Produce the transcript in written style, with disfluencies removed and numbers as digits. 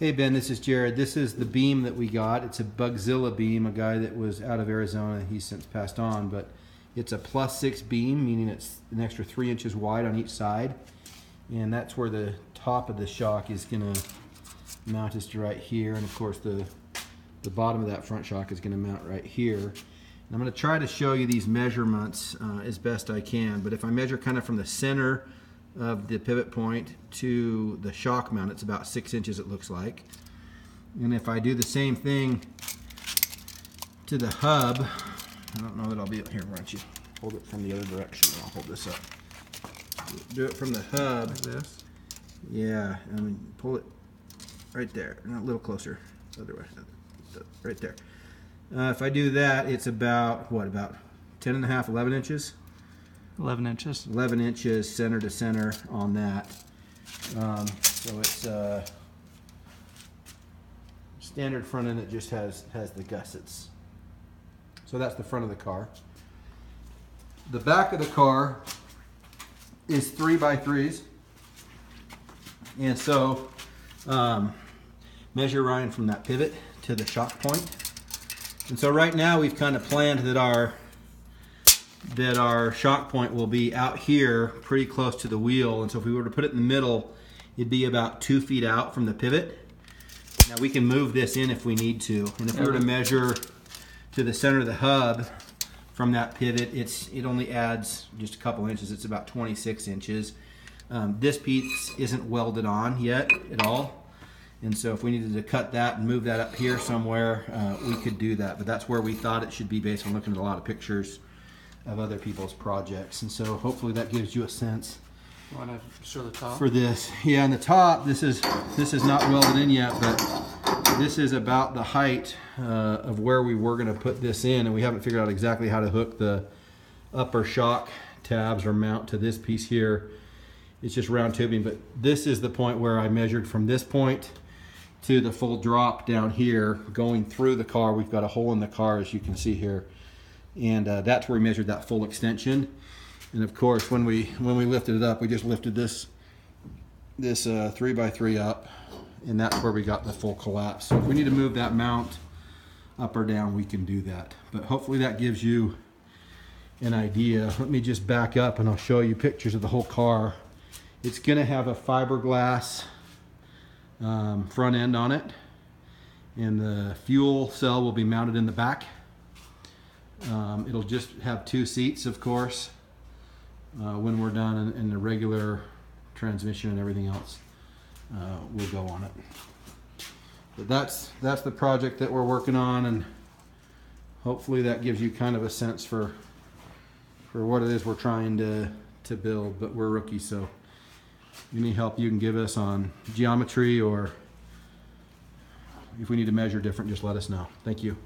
Hey Ben, this is Jared. This is the beam that we got. It's a Bugzilla beam, a guy that was out of Arizona. He's since passed on, but it's a +6 beam, meaning it's an extra 3 inches wide on each side. And that's where the top of the shock is going to mount us to right here. And of course the bottom of that front shock is going to mount right here. And I'm going to try to show you these measurements as best I can. But if I measure kind of from the center of the pivot point to the shock mount, it's about 6 inches, it looks like. And if I do the same thing to the hub, I don't know that I'll be here. Why don't you hold it from the other direction? I'll hold this up. Do it from the hub. Like this? Yeah, I mean, pull it right there, a little closer, other way, right there. If I do that, it's about, what, about 10 and a half, 11 inches? 11 inches. 11 inches center to center on that. So it's standard front end that just has the gussets. So that's the front of the car. The back of the car is 3x3s. And so measure Ryan from that pivot to the shock point. And so right now we've kind of planned that our shock point will be out here pretty close to the wheel. And so if we were to put it in the middle, it'd be about 2 feet out from the pivot. Now we can move this in if we need to. And if we were to measure to the center of the hub from that pivot, it only adds just a couple inches. It's about 26 inches. This piece isn't welded on yet at all. And so if we needed to cut that and move that up here somewhere, we could do that. But that's where we thought it should be based on looking at a lot of pictures of other people's projects. And so hopefully that gives you a sense. You want to show the top? For this. Yeah, on the top, this is not welded in yet, but this is about the height of where we were going to put this in. And we haven't figured out exactly how to hook the upper shock tabs or mount to this piece here. It's just round tubing, but this is the point where I measured from this point to the full drop down here, going through the car. We've got a hole in the car, as you can see here, and that's where we measured that full extension. And of course, when we lifted it up, we just lifted this 3x3 up, and that's where we got the full collapse. So if we need to move that mount up or down, we can do that. But hopefully that gives you an idea. Let me just back up and I'll show you pictures of the whole car. It's going to have a fiberglass front end on it, and the fuel cell will be mounted in the back. It'll just have 2 seats, of course, when we're done, and the regular transmission and everything else will go on it. But that's the project that we're working on, and hopefully that gives you kind of a sense for what it is we're trying to build. But we're rookies, so any help you can give us on geometry, or if we need to measure different, just let us know. Thank you.